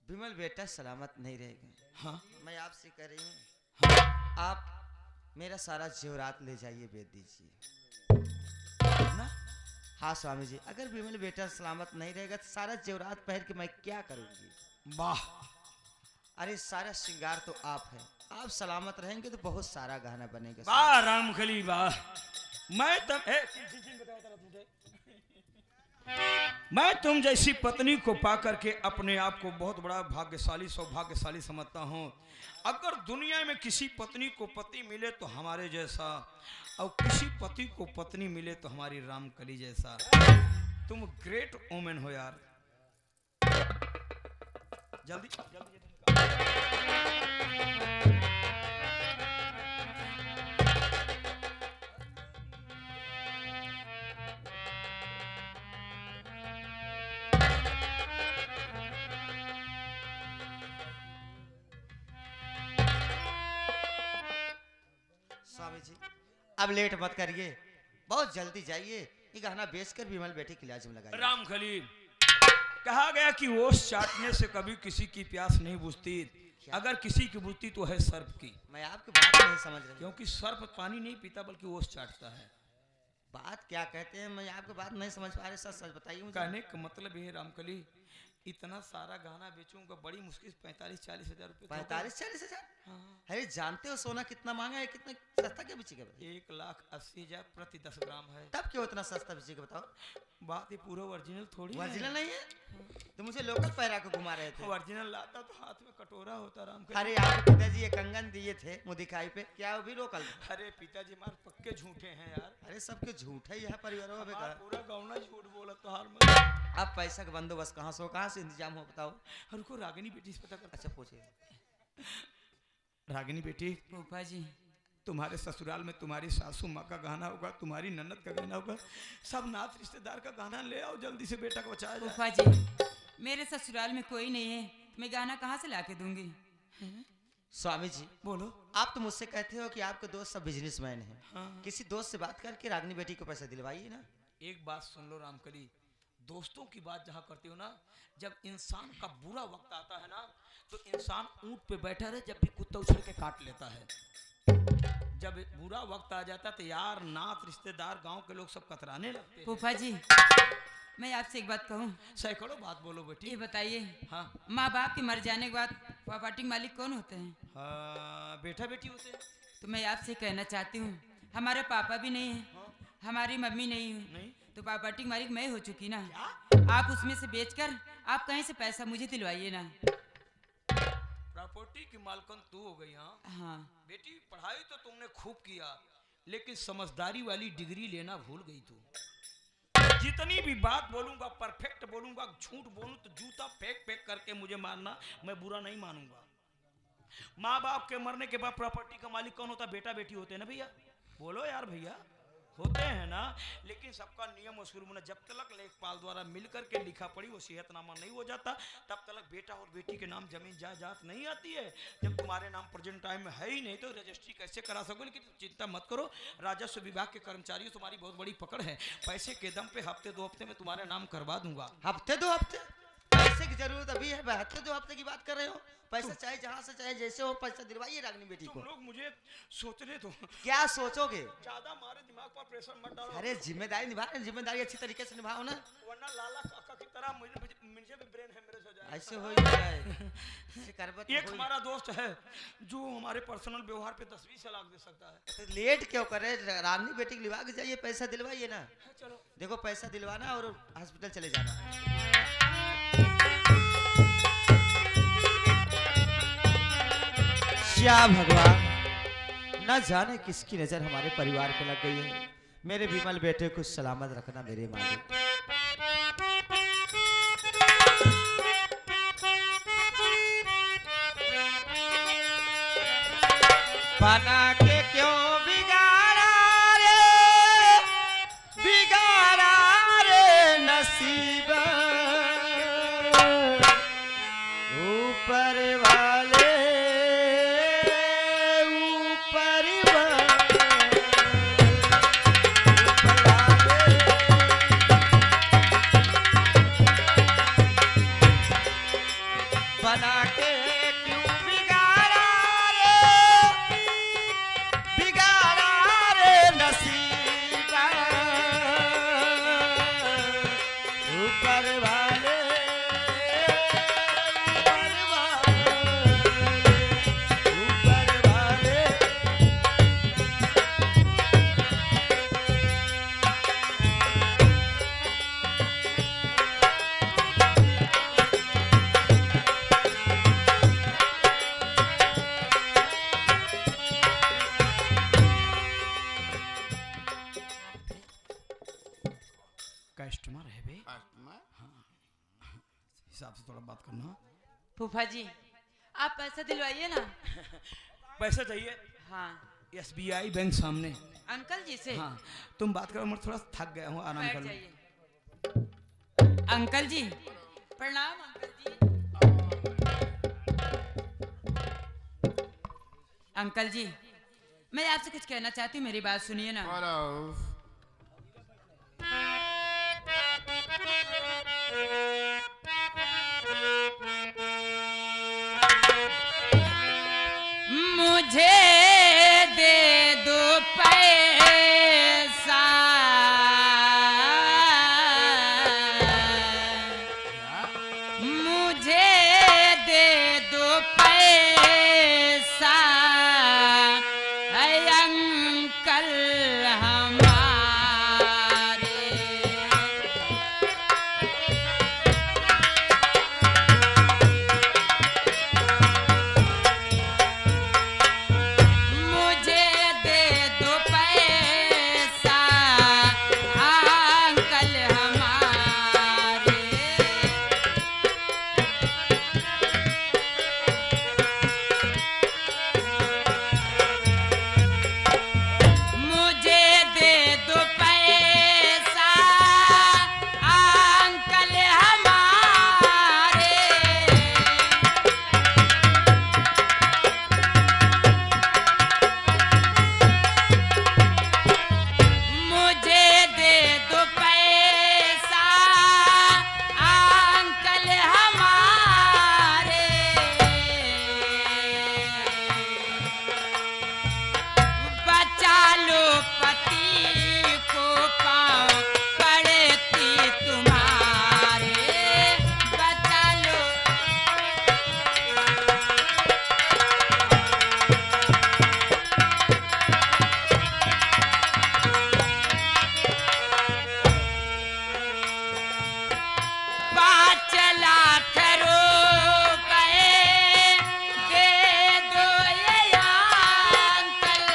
विमल बेटा सलामत नहीं रहेगा। हाँ मैं आपसे कह रही हूँ, हाँ आप मेरा सारा जेवरात ले जाइए, बेच दीजिए ना। हाँ स्वामी जी, अगर विमल बेटा सलामत नहीं रहेगा तो सारा जेवरात पहन के मैं क्या करूँगी। वाह अरे सारा श्रृंगार तो आप है, आप सलामत रहेंगे तो बहुत सारा गहना बनेगा। वाह रामखली वाह। मैं तब मैं तुम जैसी पत्नी को पाकर के अपने आप को बहुत बड़ा भाग्यशाली सौभाग्यशाली समझता हूँ। अगर दुनिया में किसी पत्नी को पति मिले तो हमारे जैसा, और किसी पति को पत्नी मिले तो हमारी रामकली जैसा। तुम ग्रेट वोमेन हो यार। जल्दी जल्दी स्वामी जी अब लेट मत करिए, बहुत जल्दी जाइए, ये गहना बेचकर विमल बेटे की इलाज में लगाइए। रामखली, कहा गया कि ओस चाटने से कभी किसी की प्यास नहीं बुझती, अगर किसी की बुझती तो है सर्प की। मैं आपकी बात नहीं समझ रही। क्योंकि सर्प पानी नहीं पीता बल्कि ओस चाटता है। बात क्या कहते हैं, मैं आपकी बात नहीं समझ पा रहे, सच सच बताइए मुझे। कहने का मतलब ये रामकली, इतना सारा गहना बेचूंगा बड़ी मुश्किल 45-40 हजार रुपये। 45-40 हजार? हाँ। अरे जानते हो सोना कितना महंगा है, कितना सस्ता क्या बेचेगा? 1,80,000 प्रति 10 ग्राम है। तब क्यों इतना सस्ता बेचेगा बताओ? बात ये पूरा ओरिजिनल थोड़ी है। ओरिजिनल नहीं है तो मुझे लोकल पहरा के घुमा रहे थे। ओरिजिनल लाता तो हाथ में कटोरा होता रामकली। अरे आपके पिताजी ये कंगन दिए थे मुँह दिखाई पे, क्या वो भी लोकल? अरे पिताजी हमारे पक्के झूठे हैं यार। अरे सबके झूठ है यह परिवारों में बेकार। पूरा गाँव ना झूठ बोला तो हाल में। अब पैसा का बंदोबस्त कहाँ से कहाँ से इंतजाम हो बताओ? उनको रागिनी बेटी से पता कर। अच्छा पूछिए। रागिनी बेटी, फूफा जी, तुम्हारे ससुराल में तुम्हारी सासू माँ का गहना होगा, तुम्हारी ननद का गहना होगा, सब नात रिश्तेदार का गहना ले आओ, जल्दी से बेटा को बचाया जाए। फूफा जी, मेरे ससुराल में कोई नहीं है, मैं गहना कहाँ से लाके दूंगी? स्वामी जी बोलो। आप तो मुझसे कहते हो कि आपके दोस्त सब बिजनेसमैन हैं। हाँ। किसी दोस्त से बात करके रागनी बेटी को पैसा दिलवाइए ना। एक बात सुन लो रामकली, दोस्तों की बात जहाँ करती हो ना, जब इंसान का बुरा वक्त आता है ना, तो इंसान ऊंट पे बैठा रहे, जब भी कुत्ता उछल के काट लेता है। जब बुरा वक्त आ जाता है तो यार नात रिश्तेदार गांव के लोग सब कतराने लगते हैं। फूफा जी, मैं आपसे एक बात कहूँ? सैकड़ों बात बोलो बेटी। ये बताइए, हाँ माँ बाप के मर जाने के बाद प्रॉपर्टी मालिक कौन होते हैं? हाँ, बेटा बेटी होते हैं। तो मैं आपसे कहना चाहती हूँ, हमारे पापा भी नहीं है, हमारी मम्मी नहीं है, नहीं तो प्रॉपर्टी मालिक मैं हो चुकी ना। क्या? आप उसमें से बेचकर आप कहीं से पैसा मुझे दिलवाइए ना। प्रॉपर्टी की मालकन तू हो गई। हाँ हाँ बेटी, पढ़ाई तो तुमने खूब किया, लेकिन समझदारी वाली डिग्री लेना भूल गई तू। जितनी भी बात बोलूंगा परफेक्ट बोलूंगा, झूठ बोलूं तो जूता फेंक फेंक करके मुझे मारना, मैं बुरा नहीं मानूंगा। माँ बाप के मरने के बाद प्रॉपर्टी का मालिक कौन होता? बेटा बेटी होते हैं ना भैया। बोलो यार भैया, होते हैं ना। लेकिन सबका नियम और शुरू में, जब तक लेखपाल द्वारा मिलकर के लिखा पड़ी वो सेहतनामा नहीं हो जाता, तब तक बेटा और बेटी के नाम जमीन जायदाद नहीं आती है। जब तुम्हारे नाम प्रेजेंट टाइम में है ही नहीं तो रजिस्ट्री कैसे करा सकोगे? लेकिन चिंता मत करो, राजस्व विभाग के कर्मचारियों तुम्हारी बहुत बड़ी पकड़ है। पैसे के दम पे हफ्ते 2 हफ्ते में तुम्हारे नाम करवा दूंगा। हफ्ते 2 हफ्ते? पैसे की जरूरत अभी है, हफ्ते 2 हफ्ते की बात कर रहे हो? पैसा चाहे जहाँ से चाहे जैसे हो पैसा दिलवाइए रागनी बेटी को। तुम लोग मुझे सोचने दो। क्या सोचोगे? ज्यादा हमारे दिमाग पर प्रेशर मत डालो। अरे जिम्मेदारी निभा रहे, जिम्मेदारी अच्छी तरीके से निभाओ ना, वरना लाला काका की तरह मुझे भी ब्रेन हेमरेज हो जाए। ऐसे हो ही जाए। एक हमारा दोस्त है जो हमारे पर्सनल व्यवहार पे 10-20 लाख दे सकता है। तो लेट क्यों करे, रागनी बेटी को लिवा के जाइए, पैसा दिलवाइए ना। चलो देखो पैसा दिलवाना और हॉस्पिटल चले जाना। क्या भगवान, न जाने किसकी नजर हमारे परिवार पे लग गई है। मेरे विमल बेटे को सलामत रखना मेरे मालिक। बना के क्यों बिगाड़ा रे नसीब, ऊपर वाले बना के क्यों बिगाड़ा रे नसीबा ऊपर वाले ऊपर वाले कस्टमर है बे, हिसाब से थोड़ा बात करना। फूफा जी आप पैसा दिलवाइए ना। पैसा चाहिए? हाँ SBI बैंक सामने। अंकल जी से। हाँ तुम बात करो, मैं थोड़ा थक गया हूँ, आराम बैठ कर लो। जाइए। अंकल जी प्रणाम अंकल जी। अंकल जी मैं आपसे कुछ कहना चाहती हूँ, मेरी बात सुनिए ना। मुझे दे दो पैसा, मुझे दे दो पैसा, ऐ अंकल हमारे। मुझे दे दो पैसा, अंकल हमारे। मुझे दे दो पैसा, अंकल हमारे। मुझे दे दो पैसा, अंकल हमारे। बचा लो पति को, पाँव पड़ती तुम्हारे। बचा लो। पाँच लाख रुपए दे दो ये अंकल।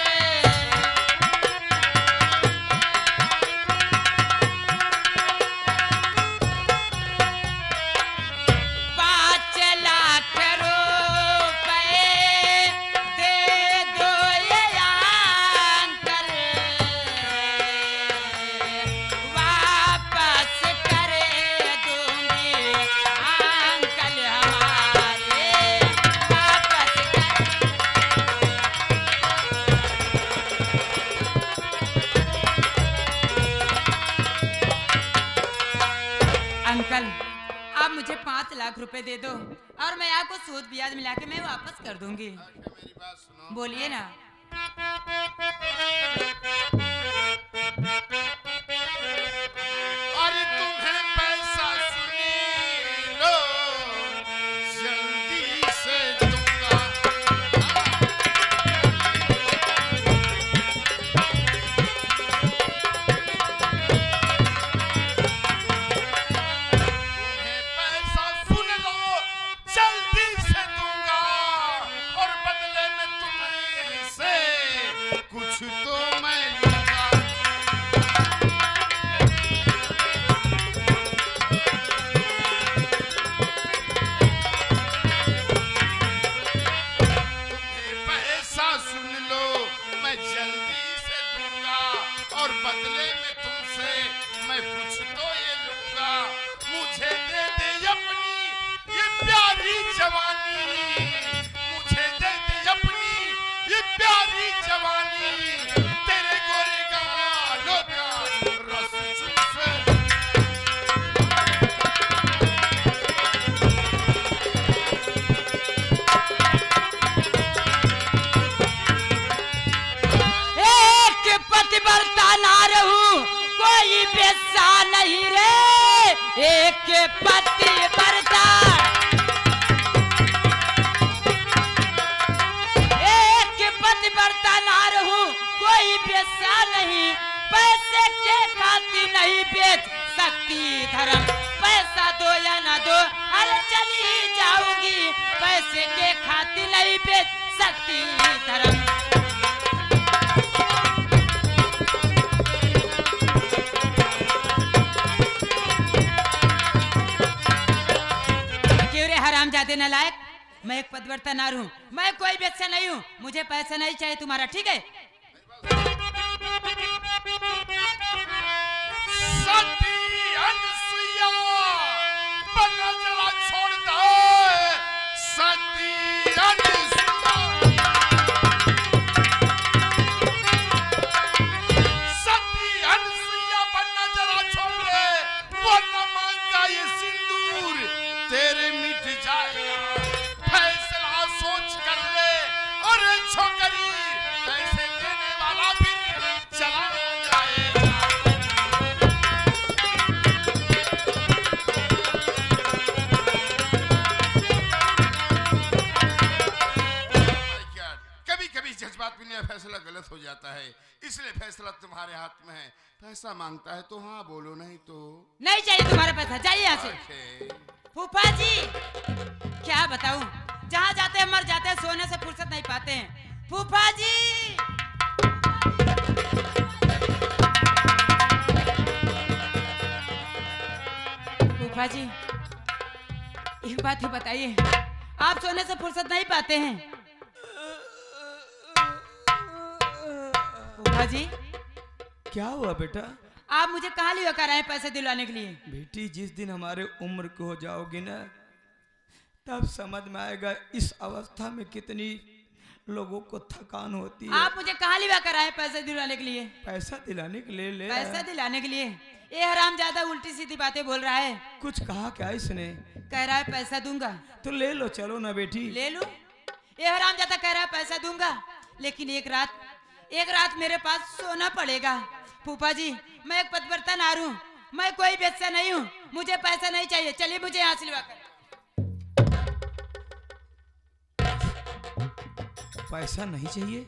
पाँच लाख रुपए दे दो ये अंकल। वापस कर दूंगी अंकल हमारे। वापस कर। अंकल आप मुझे 5 लाख रुपए दे दो और मैं आपको सूद ब्याज मिला के मैं वापस कर दूंगी। मेरी बात सुनो। बोलिए ना। अरे तुम्हें पैसा सुनी लो, जल्दी से दूंगा। तुम्हें पैसा सुन लो, जल्दी से दूंगा, और बदले में तुमसे कुछ तो मैं लूंगा। पैसा सुन लो, मैं जल्दी से दूंगा, और बदले में तुमसे मैं कुछ तो ये लूंगा। मुझे दे दे अपनी ये प्यारी जवानी, मुझे दे दे अपनी ये प्यारी जवानी, तेरे गोरे गालों का रस चूसे। एक पति बरता, एक पति बरता नार हूँ, कोई बेचा नहीं, पैसे के खातिर नहीं बेच सकती धर्म, पैसा दो या ना दो अरे चली जाऊंगी, पैसे के खातिर नहीं बेच सकती धर्म। क्यों रे हरामजादे नालायक, मैं एक पतिव्रता नार हूँ, मैं कोई बेचा नहीं हूँ, मुझे पैसा नहीं चाहिए तुम्हारा, ठीक है? सती अनसुईया बनना जरा छोड़ दे, सती अनसुईया, सती अनसुईया बनना जरा छोड़ दे, वरना मांग का ये सिंदूर तेरे मिट जाएगा, फैसला सोच कर ले, और छोकरी पैसे देने वाला फिर चला जाएगा। कभी कभी जज्बात में यह फैसला गलत हो जाता है, इसलिए फैसला तुम्हारे हाथ में है। पैसा मांगता है तो हाँ बोलो, नहीं तो नहीं चाहिए तुम्हारा पैसा, जाइए यहाँ से। ओके। फूफा जी क्या बताऊं, जहाँ जाते हैं मर जाते हैं, सोने से फुर्सत नहीं पाते हैं। फूफा जी फूफा जी एक बात ही बताइए, आप सोने से फुर्सत नहीं पाते हैं? फूफा जी क्या हुआ बेटा? आप मुझे कहाँ ले कर आए हैं पैसे दिलवाने के लिए? बेटी जिस दिन हमारे उम्र के हो जाओगे ना, तब समझ में आएगा इस अवस्था में कितनी लोगों को थकान होती है। आप मुझे कहाँ ले कर आए हैं पैसे दिलवाने के लिए? पैसा दिलाने के लिए ले पैसा आया। दिलाने के लिए? ये हरामजादा उल्टी सीधी बातें बोल रहा है। कुछ कहा क्या इसने? कह रहा है पैसा दूंगा। तो ले लो, चलो ना बेटी। ले लो। ये हरामजादा कह रहा है पैसा दूंगा, लेकिन एक रात मेरे पास सोना पड़ेगा। फूफा जी मैं एक पतिव्रता नार हूँ, मैं कोई बेचा नहीं हूँ, मुझे पैसा नहीं चाहिए, चलिए मुझे यहाँ से लिवा कर। पैसा नहीं चाहिए?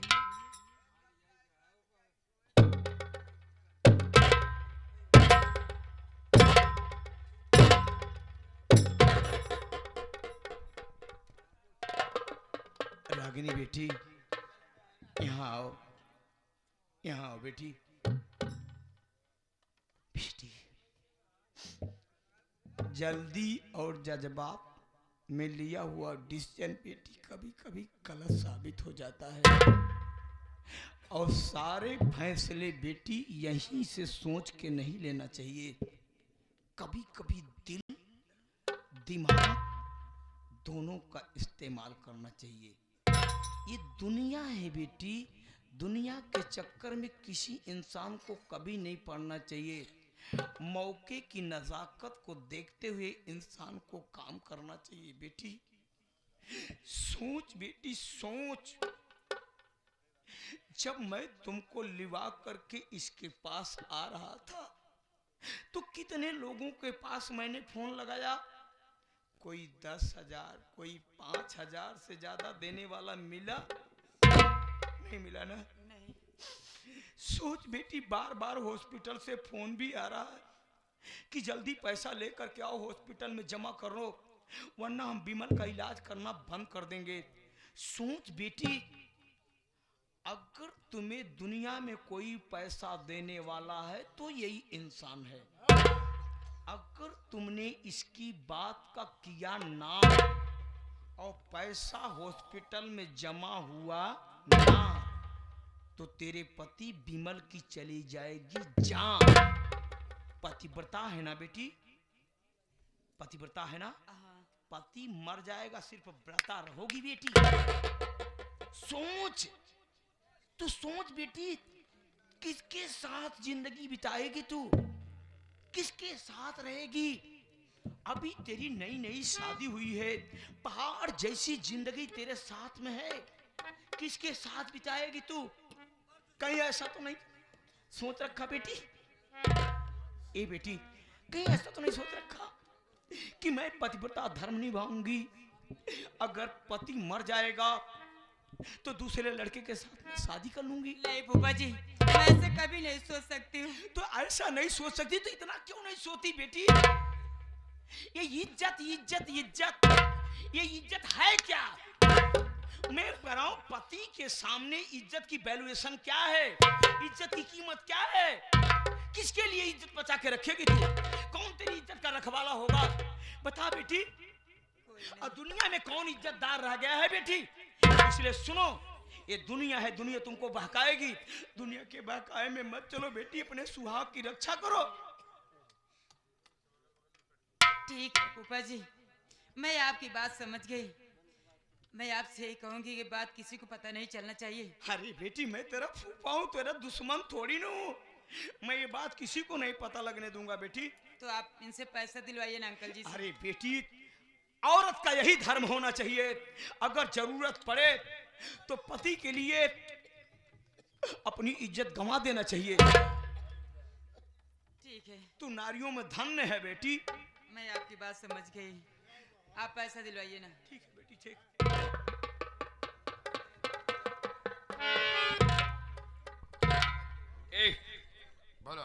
रागिनी बेटी यहाँ आओ, यहाँ आओ बेटी। बेटी जल्दी और जज्बात में लिया हुआ डिसीजन बेटी कभी कभी गलत साबित हो जाता है, और सारे फैसले बेटी यहीं से सोच के नहीं लेना चाहिए। कभी कभी दिल दिमाग दोनों का इस्तेमाल करना चाहिए। ये दुनिया है बेटी, दुनिया के चक्कर में किसी इंसान को कभी नहीं पड़ना चाहिए। मौके की नजाकत को देखते हुए इंसान को काम करना चाहिए बेटी। सोच बेटी सोच, जब मैं तुमको लिवा करके इसके पास आ रहा था तो कितने लोगों के पास मैंने फोन लगाया, कोई 10,000 कोई 5,000 से ज्यादा देने वाला मिला नहीं? मिला ना? नहीं। सोच बेटी, बार बार हॉस्पिटल से फोन भी आ रहा है कि जल्दी पैसा लेकर के आओ, हॉस्पिटल में जमा करो, वरना हम विमल का इलाज करना बंद कर देंगे। सोच बेटी, अगर तुम्हें दुनिया में कोई पैसा देने वाला है तो यही इंसान है। अगर तुमने इसकी बात का किया ना और पैसा हॉस्पिटल में जमा हुआ ना, तो तेरे पति विमल की चली जाएगी जान। पतिव्रता है ना बेटी? पतिव्रता है ना? पति मर जाएगा, सिर्फ व्रता रहोगी बेटी। सोच, तू सोच बेटी, किसके साथ जिंदगी बिताएगी तू? किसके साथ रहेगी? अभी तेरी नई नई शादी हुई है, पहाड़ जैसी जिंदगी तेरे साथ में है, किसके साथ बिताएगी तू? कहीं ऐसा तो नहीं सोच रखा बेटी? ए बेटी, कहीं ऐसा तो नहीं सोच रखा कि मैं पतिव्रता धर्म निभाऊंगी। अगर पति मर जाएगा तो दूसरे लड़के के साथ मैं शादी कर लूंगी। नहीं फूफा जी, मैं ऐसे कभी नहीं सोच सकती हूँ। तो ऐसा नहीं सोच सकती तो इतना क्यों नहीं सोती बेटी? ये इज्जत इज्जत इज्जत, ये इज्जत है क्या? मैं बताऊं, पति के सामने इज्जत की वैल्यूएशन क्या है, इज्जत की कीमत क्या है? किसके लिए इज्जत बचा के रखेगी तू? कौन तेरी इज्जत का रखवाला होगा? बता बेटी, और दुनिया में कौन इज्जतदार रह गया है बेटी? इसलिए सुनो, ये दुनिया है, दुनिया तुमको बहकाएगी। दुनिया के बहकाए में मत चलो बेटी, अपने सुहाग की रक्षा करो। ठीक है फूफा जी, मैं आपकी बात समझ गई। मैं आपसे यही कहूंगी कि बात किसी को पता नहीं चलना चाहिए। अरे बेटी, मैं तेरा फूफा हूँ, तेरा दुश्मन थोड़ी ना हूँ। मैं ये बात किसी को नहीं पता लगने दूंगा बेटी। तो आप इनसे पैसा दिलवाइए ना अंकल जी से। अरे बेटी, औरत का यही धर्म होना चाहिए। अगर जरूरत पड़े तो पति के लिए अपनी इज्जत गंवा देना चाहिए। ठीक है, तू नारियों में धन्य है बेटी। मैं आपकी बात समझ गई। आप पैसा दिलवाइए ना। ठीक है बेटी, ठीक। बोलो।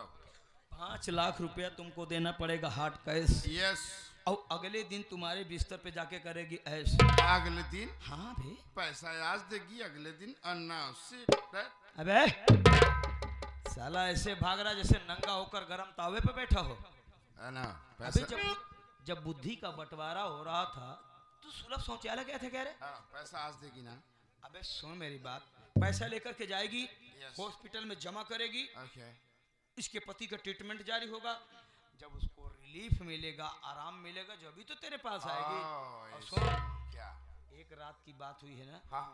5 लाख रुपया तुमको देना पड़ेगा हार्ड कैश। यस। और अगले दिन तुम्हारे बिस्तर पे जाके करेगी ऐश। अगले दिन? हाँ बे। पैसा आज देगी, अगले दिन अन्ना उससे। अबे साला ऐसे भाग रहा जैसे नंगा होकर गरम तावे पे बैठा हो। है ना? अबे पैसा जब बुद्धि का बंटवारा हो रहा था तो सुलभ शौचालय गया था, कह रहे? हाँ, पैसा आज देगी ना। अबे सुन मेरी बात, पैसा लेकर के जाएगी, हॉस्पिटल में जमा करेगी। ओके। इसके पति का ट्रीटमेंट जारी होगा। जब उसको रिलीफ मिलेगा, आराम मिलेगा, जब भी तो तेरे पास आएगी। और सुन, क्या? एक रात की बात हुई है ना, हाँ।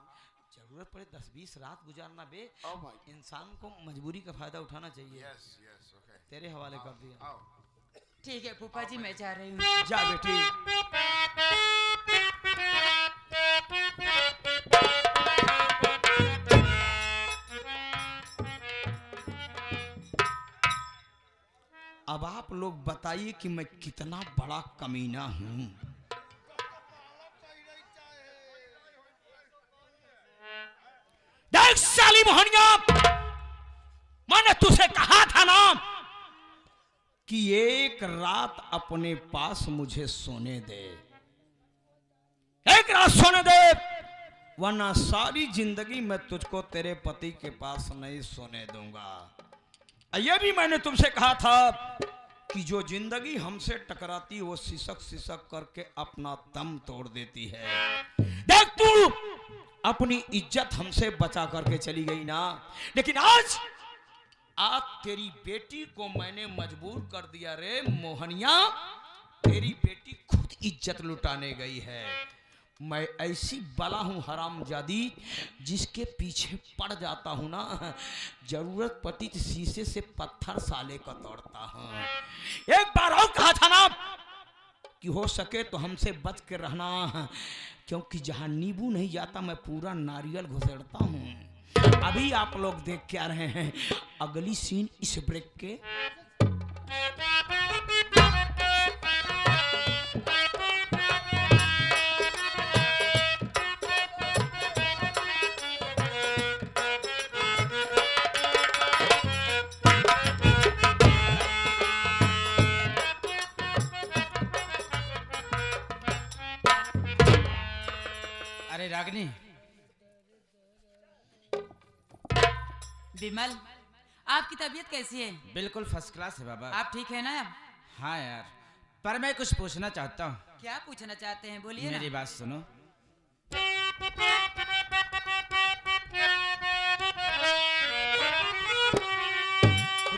जरूरत पड़े 10-20 रात गुजारना बे। Oh my God. इंसान को मजबूरी का फायदा उठाना चाहिए। Yes yes, okay. तेरे हवाले कर दिया। आओ। ठीक है फूफा जी, मैं जा रही हूँ। जा बेटी। अब आप लोग बताइए कि मैं कितना बड़ा कमीना हूं। देख साली मोहनिया, मैंने तुझे कहा था ना कि एक रात अपने पास मुझे सोने दे, एक रात सोने दे, वरना सारी जिंदगी मैं तुझको तेरे पति के पास नहीं सोने दूंगा। यह भी मैंने तुमसे कहा था कि जो जिंदगी हमसे टकराती वो सिसक सिसक करके अपना दम तोड़ देती है। देख तू अपनी इज्जत हमसे बचा करके चली गई ना, लेकिन आज तेरी बेटी को मैंने मजबूर कर दिया रे मोहनिया। तेरी बेटी खुद इज्जत लुटाने गई है। मैं ऐसी बला हूं हरामजादी, जिसके पीछे पड़ जाता हूं ना, जरूरत पड़ती तो शीशे से पत्थर साले का तोड़ता हूं। एक बार और कहा था ना कि हो सके तो हमसे बच के रहना, क्योंकि जहां नींबू नहीं जाता मैं पूरा नारियल घुसेड़ता हूं। अभी आप लोग देख के आ रहे हैं अगली सीन इस ब्रेक के। अरे रागिनी, विमल, आपकी तबीयत कैसी है? बिल्कुल फर्स्ट क्लास है बाबा। आप ठीक है ना? हाँ यार, पर मैं कुछ पूछना चाहता हूँ। क्या पूछना चाहते हैं, बोलिए ना। मेरी बात सुनो।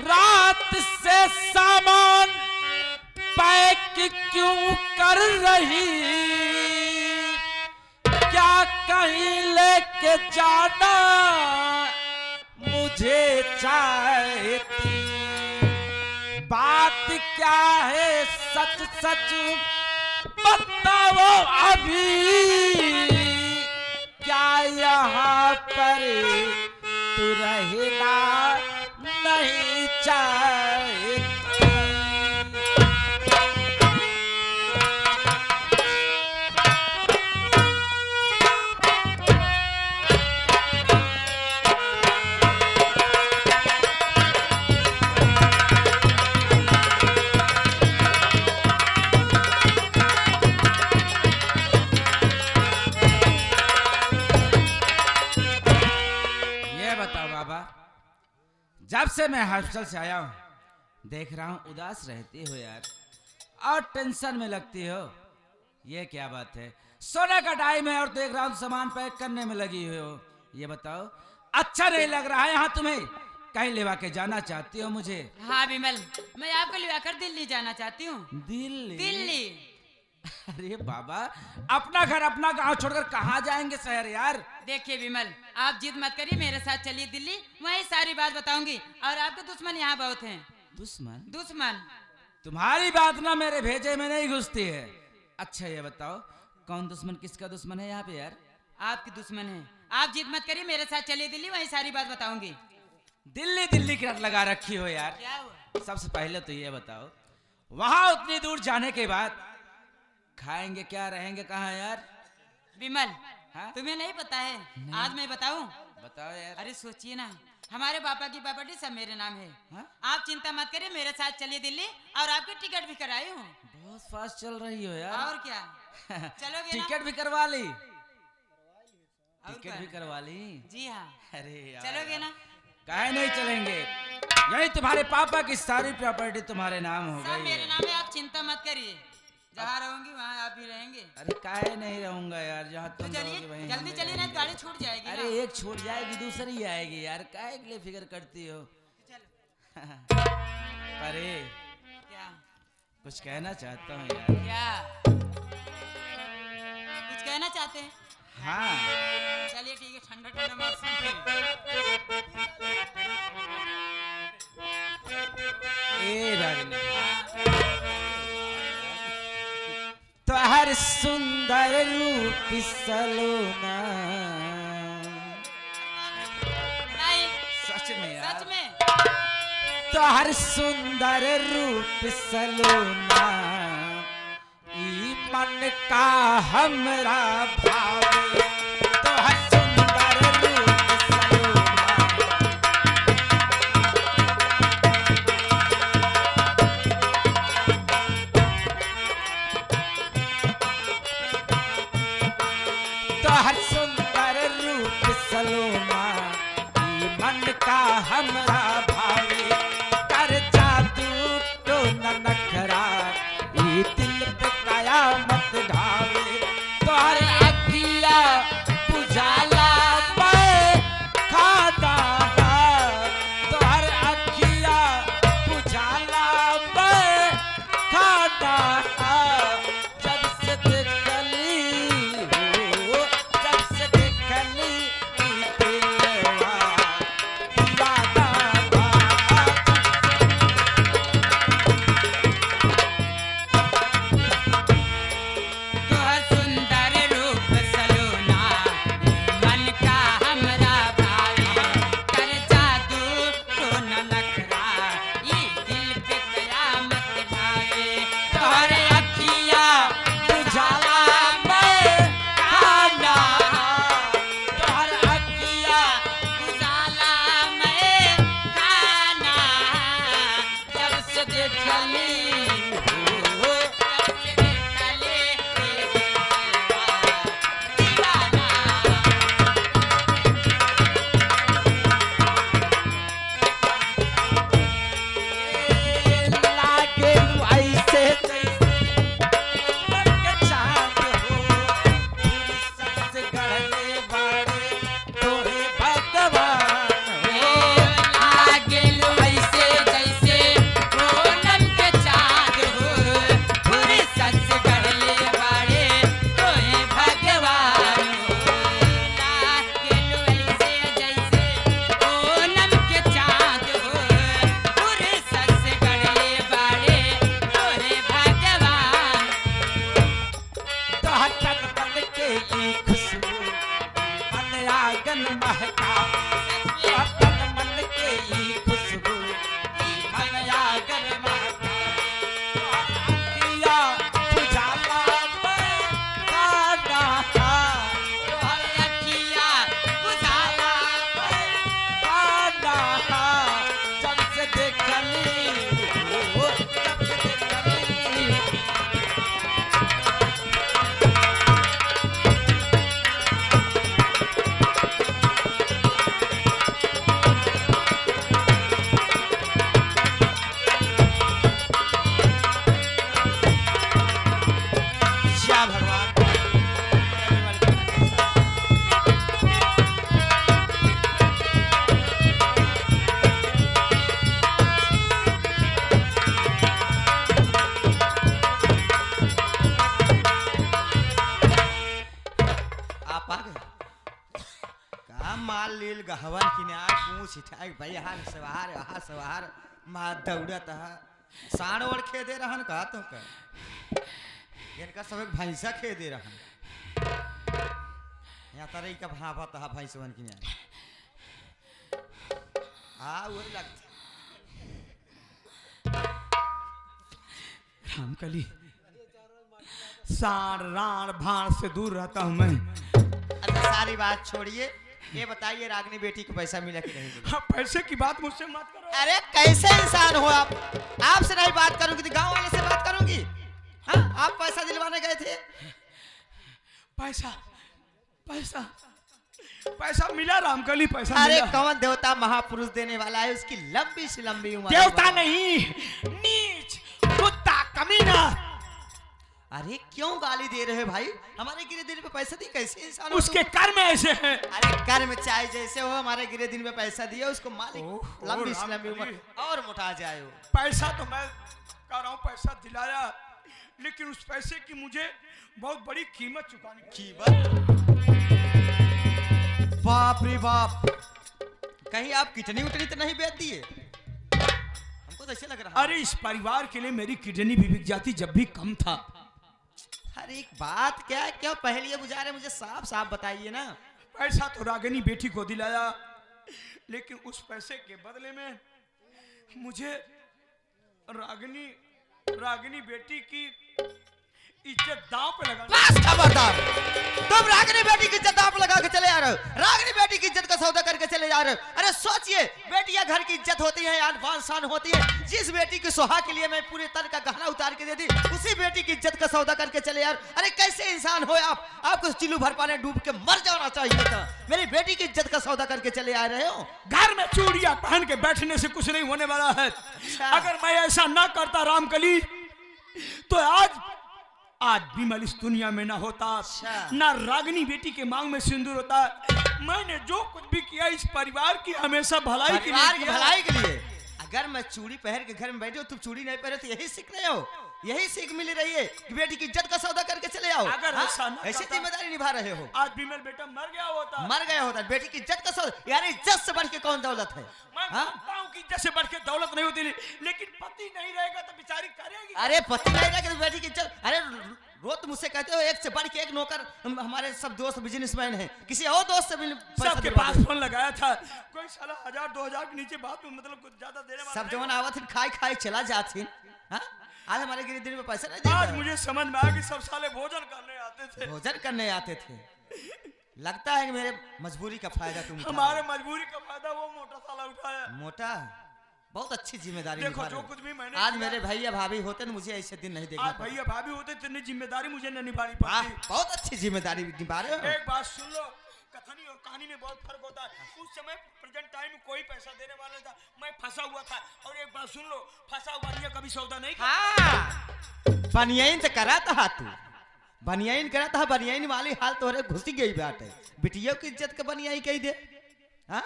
रात से सामान पैक क्यों कर रही, क्या कहीं लेके जाना मुझे चाहती, बात क्या है सच सच बताओ अभी, क्या यहाँ पर तू रहना नहीं चाहती। जब से मैं हॉस्टल से आया हूँ देख रहा हूँ उदास रहती हो यार, और टेंशन में लगती हो। ये क्या बात है? सोने का टाइम है और देख रहा हूँ सामान पैक करने में लगी हुई हो। ये बताओ, अच्छा नहीं लग रहा है यहाँ तुम्हें? कहीं लेवा के जाना चाहती हो मुझे? हाँ विमल, मैं आपको लेकर दिल्ली जाना चाहती हूँ। दिल्ली? दिल्ली? अरे बाबा, अपना घर अपना गांव छोड़कर कहाँ जाएंगे शहर यार? देखिए विमल, आप जिद मत करिए, मेरे साथ चलिए दिल्ली, वहीं सारी बात बताऊंगी। और आपके दुश्मन यहाँ बहुत हैं। दुश्मन? दुश्मन? तुम्हारी बात ना मेरे भेजे में नहीं घुसती है। अच्छा ये बताओ, कौन दुश्मन किसका दुश्मन है यहाँ पे यार? आपकी दुश्मन है। आप जिद मत करिए, मेरे साथ चलिए दिल्ली, वहीं सारी बात बताऊंगी। दिल्ली दिल्ली की रट लगा रखी हो यार। क्या हुआ? सबसे पहले तो ये बताओ, वहां उतनी दूर जाने के बाद खाएंगे क्या, रहेंगे कहाँ यार? विमल, हाँ? तुम्हें नहीं पता है? आज मैं बताऊं? बताओ यार। अरे सोचिए ना, हमारे पापा की प्रॉपर्टी सब मेरे नाम है। हाँ? आप चिंता मत करिए, मेरे साथ चलिए दिल्ली, और आपकी टिकट भी कराई हूँ। बहुत फास्ट चल रही हो यार। और क्या, चलोगे ना? टिकट भी करवा ली? और टिकट क्या? भी करवा ली? जी हाँ। अरे यार, चलोगे ना? काहे नहीं चलेंगे? यही तुम्हारे पापा की सारी प्रॉपर्टी तुम्हारे नाम हो सब गई मेरे है। नाम है, आप चिंता मत करिए। जहाँ रहूंगी वहाँ आप भी रहेंगे। अरे काहे नहीं रहूंगा यार, जहाँ तो तुम चलिए, रहोगे वहीं जल्दी हम चलिए, नहीं रहेंगे। तो गाड़ी छूट जाएगी अरे ना। एक छूट जाएगी दूसरी आएगी यार, काहे के लिए फिक्र करती हो? चलो। अरे क्या? कुछ कहना चाहता हूँ यार। क्या कुछ कहना चाहते हैं? हाँ, चलिए ठीक है, ठंडा ठंडा मौसम है। ए रागिनी, तो हर सुंदर रूप सलोना। नहीं, सच में यार? सच में। तो हर सुंदर रूप सलोना, ई मन का हमरा भावे। तो हर सुंदर रूप सलोना, तो हर सुंदर रूप सलोना, ई मन का हमरा भावे। कर जादू तो न नखरा, ई दिल पे कयामत ढावे। तोहर अखिया बुझाला पे खाता, तोहर अखिया बुझाला पे खाता। जब से देखली हो, जब से देखली ई दिलवा दीवाना आप आ गए का माल लील गहवन किनार पूछ उठाए भाई हार सवार माँ दौड़त है साड़ ओढ़ खे दे रहन का तो का इनका सब एक भैंसा खे दे रहन यहाँ तरह का भावत है भैंसवन किनार वो लगता रामकली साड़ राण भाण से दूर रहता हूँ मैं। अच्छा सारी बात छोड़िए, ये बताइए रागनी बेटी को पैसा मिला कि नहीं मिला? हाँ, पैसे की बात मुझसे मत करो। अरे कैसे इंसान हो आप? आपसे नहीं बात करूंगी तो गांव वाले से बात करूंगी। हाँ, आप पैसा दिलवाने गए थे? पैसा पैसा पैसा मिला रामकली, पैसा अरे मिला। कौन देवता महापुरुष देने वाला है, उसकी लंबी से लंबी उम्र। देवता नहीं, नीच कुत्ता कमीना। अरे क्यों गाली दे रहे हो भाई? हमारे गिरे दिन पे पैसा दी, कैसे इंसान हो उसके कर्म ऐसे हैं। अरे कर्म चाहे जैसे हो, हमारे गिरे दिन में पैसा दिया उसको मालिक लंबी से लंबी उम्र और मोटा जाए हो। पैसा तो मैं कह रहा हूँ, पैसा दिलाया, लेकिन उस पैसे की मुझे बहुत बड़ी कीमत चुकानी। कीमत? बाप रे बाप, कहीं आप किडनी उटनी तो नहीं बेच दिए? हमको तो ऐसे लग रहा। अरे इस परिवार के लिए मेरी किडनी भी बिक जाती जब भी कम था। अरे एक बात क्या क्या पहले ये गुजारे, मुझे साफ साफ बताइए ना। पैसा तो रागिनी बेटी को दिलाया, लेकिन उस पैसे के बदले में मुझे रागिनी बेटी की इज्जत दांव पे लगा। बस खबरदार, तुम रागिनी बेटी की इज्जत दांव पे लगा के चले जा रहे हो, रागिनी बेटी की इज्जत का सौदा करके चले जा रहे हो। अरे सोचिए, बेटियां घर की इज्जत होती है, यार बान शान होती है। जिस बेटी की सुहाग के लिए मैं पूरे तर का गहना उतार के दे दी, उसी बेटी की इज्जत का सौदा करके चले जा रहे हो। अरे कैसे इंसान हो आप? आपको चिल्लू भर पाने डूब के मर जाना चाहिए था। मेरी बेटी की इज्जत का सौदा करके चले आ रहे हो। घर में चूड़ियां पहन के बैठने से कुछ नहीं होने वाला है। अगर मैं ऐसा ना करता रामकली, तो आज विमल इस दुनिया में ना होता, ना रागिनी बेटी के मांग में सिंदूर होता। मैंने जो कुछ भी किया इस परिवार की हमेशा भलाई के लिए किया। भलाई के लिए। अगर मैं चूड़ी पहन के घर में बैठे हो, तुम चूड़ी नहीं पहने तो यही सीख रहे हो, यही सीख मिल रही है कि बेटी की इज्जत का सौदा करके चले आओ। अगर ऐसा ना ऐसी करता, जिम्मेदारी निभा रहे हो। आज विमल बेटा मर गया होता। मर गया होता, बेटी की इज्जत का सौदा। यार इज्जत से बढ़ के कौन दौलत है? मैं मानता हूं कि इज्जत से बढ़ के दौलत नहीं होती, लेकिन पति नहीं रहेगा तो बेचारी करेगी। अरे पति नहीं रहेगा तो बेटी की इज्जत। अरे रोज मुझसे कहते हो एक से बढ़ के एक नौकर, हमारे सब दोस्त बिजनेसमैन हैं, किसी और दोस्त से सबके पास फोन लगाया था, कोई साला 1000-2000 के नीचे बात में मतलब कुछ ज्यादा देने वाला सब जवान आवत खाई खाई चला जाती। आज हमारे गिरिधर में पैसा नहीं आज देता। मुझे समझ में आया कि सब साले भोजन करने आते थे। भोजन करने आते थे। लगता है कि मेरे मजबूरी का फायदा तुम उठा हमारे रहे हो। मजबूरी का फायदा वो मोटा साला उठाया। मोटा बहुत अच्छी जिम्मेदारी देखो निभा जो रहे हो। कुछ भी मैंने आज किया, मेरे भैया भाभी होते न, मुझे ऐसे दिन नहीं देखना आज भैया भाभी होते इतनी जिम्मेदारी मुझे न निभानी पड़ता। पड़ती। बहुत अच्छी जिम्मेदारी निभा रहे हो। एक बात सुन लो, कथनी और कहानी में बहुत फर्क होता है। उस समय प्रेजेंट टाइम में कोई पैसा देने वाला था, मैं फंसा हुआ था। और एक बात सुन लो, फंसा हुआ नहीं कभी सौदा नहीं किया। हाँ, बनियाइन तो करा था तू, बनियाइन करा था। बनियाइन वाली हाल तोरे घुसी गई बात है। बिटियों की इज्जत का बनियाई कही दे। हाँ,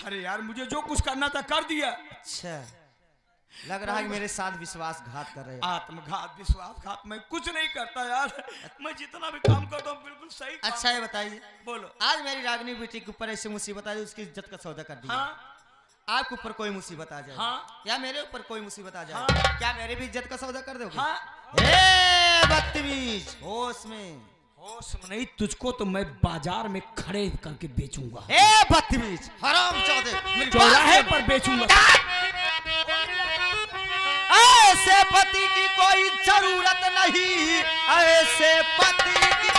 अरे यार मुझे जो कुछ करना था कर दिया। अच्छा लग रहा है कि मेरे साथ विश्वासघात कर रहे हो। आत्मघात विश्वासघात मैं कुछ नहीं करता यार। मैं जितना भी काम करता हूँ बिल्कुल सही काम। अच्छा ये बताइए, बोलो। आज मेरी रागिनी बेटी के ऊपर ऐसी मुसीबत आई, उसकी इज्जत का सौदा कर दिया। हाँ, आपके ऊपर कोई मुसीबत आ जाए, हाँ, या मेरे ऊपर कोई मुसीबत आ जाए, हाँ, क्या मेरे भी इज्जत का सौदा कर दोगे? हाँ। ए बदतमीज, होश में। होश में नहीं, तुझको तो मैं बाजार में खड़े करके बेचूंगा। ए बदतमीज, हरामजादे, मेरी बात चौराहे सुन। पर बेचूंगा। ऐसे पति की कोई जरूरत नहीं, ऐसे पति की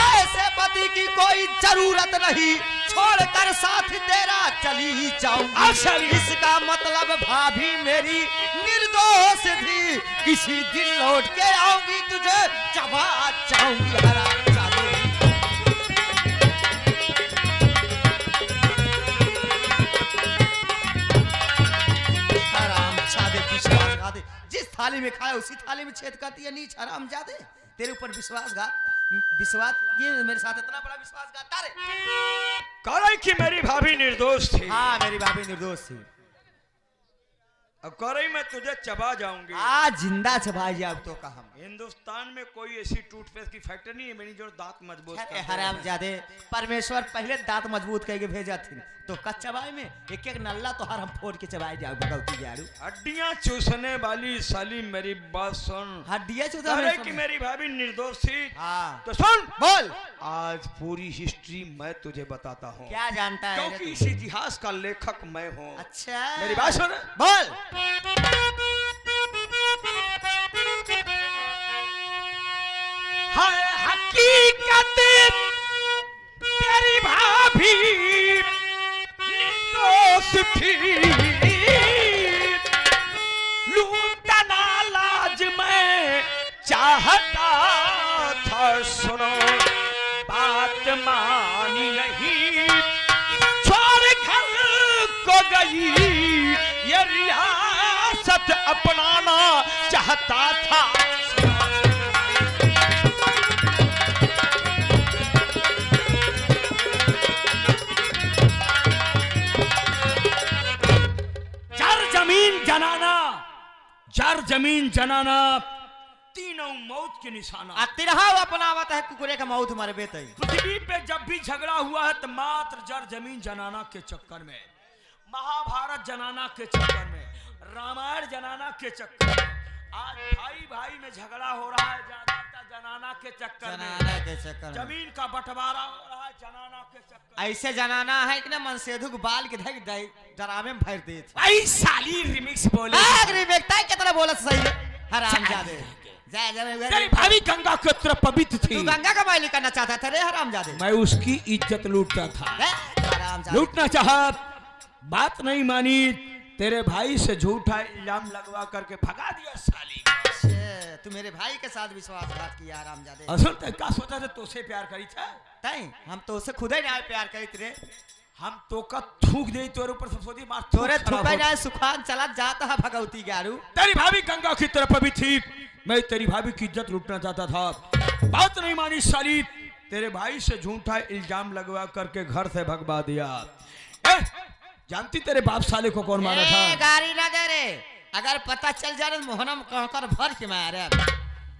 ऐसे पति की कोई जरूरत नहीं, छोड़कर साथ तेरा चली जाऊंगी। इसका मतलब भाभी मेरी निर्दोष थी, किसी दिन लौट के आऊंगी, तुझे चबा जाऊंगी। हरामजादे, विश्वासघात। जिस थाली में खाया उसी थाली में छेद करती है। नीच हरामजादे, तेरे ऊपर विश्वास ये मेरे साथ इतना बड़ा विश्वासघात तारे। कह रही कि मेरी भाभी निर्दोष थी। हाँ, मेरी भाभी निर्दोष थी। अब कर रही मैं तुझे चबा जाऊंगी। आज जिंदा चबाई जाए अब तो का हम। हिंदुस्तान में कोई ऐसी टूथपेस्ट की फैक्ट्री नहीं है मेरी जो दांत मजबूत अरे करते हराम हैं। जादे, परमेश्वर पहले दांत मजबूत करके भेजा थी तो कच चबाई में एक एक नल्ला तो हर हम फोड़ के चबाई जाओ भगवती जाड़ू। हड्डियां चूसने वाली साली मेरी बात सुन। हड्डियां चुदा अरे कि मेरी भाभी निर्दोष थी हाँ तो सुन बोल आज पूरी हिस्ट्री मैं तुझे बताता हूँ क्या जानता है क्योंकि रे इस इतिहास का लेखक मैं हूँ। तू? अच्छा मेरी बात सुन। बोल। हाय हकीकत तेरी भाभी निर्दोष थी। लूटना लाज मैं चाहता था सुनो बात मानी नहीं छोड़ घर को गई ये रियासत अपनाना चाहता था। जर जमीन जनाना तीनों मौत के निशाना। तिरहा अपनावत है कुकुरे का मौत हमारे बेटे। पृथ्वी पे जब भी झगड़ा हुआ है तो मात्र जर जमीन जनाना के चक्कर में, महाभारत जनाना के चक्कर में, रामायण जनाना के चक्कर में। आज भाई भाई में झगड़ा हो रहा है ज्यादातर जनाना के चक्कर में। जमीन का बंटवारा हो रहा है जनाना के चक्कर में। ऐसे जनाना है कि ना मनसेधु के बाल के धक डरामे में भर दे भाई साली रिमिक्स बोले कितना बोला सही है हराम जादे। तेरी भाभी गंगा के तरफ पवित्र थी। तू गंगा का माइली करना चाहता था रे हराम जादे। मैं उसकी इज्जत लूटता था, हराम जादे। लूटना चाहा, बात नहीं मानी, तेरे भाई से झूठा इल्जाम लगवा करके भगा दिया साली। तू मेरे भाई के साथ विश्वासघात किया हराम जादे। असल तक का सोचा थे तोसे प्यार करी था तई हम तो उससे खुद ही ना प्यार करी रे। हम तो का थूक दे तोरे ऊपर सब सोची मार तोरे थूका जाए सुखान चला जाता है भगवती गारू। तेरी भाभी गंगा की तरफ भी थी, मैं तेरी भाभी की इज्जत लूटना चाहता था, बात नहीं मानी साली, तेरे भाई से झूठा इल्जाम लगवा करके घर से भगवा दिया। जानती तेरे बाप साले को कौन मारा था? गाड़ी ना दे रे, अगर पता चल जाए तो मोहनम कहकर भर के मारे।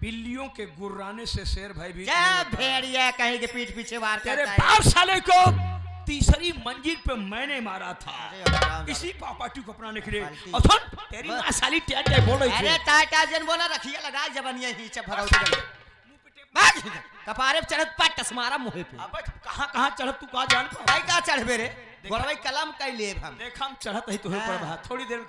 बिल्लियों के गुर्राने से शेर भाई भी क्या भेड़िया कहीं के पीठ पीछे वार तेरे करता है। बाप साले को तीसरी मंजिल पे मैंने मारा था इसी प्रॉपर्टी को अपनाने के लिए। और सुन तेरी मां साली टेट बोल रही थी। अरे टाटा जन बोला रखिए लगा जबनिया ही चप भगवती भाग कपारे पे चढ़त पट मारा मुंह पे। अब कहां चढ़त तू का जान पा भाई का चढ़बे रे गोरवाई कलम कई लेब हम। देख हम चढ़त ही तो पर थोड़ी देर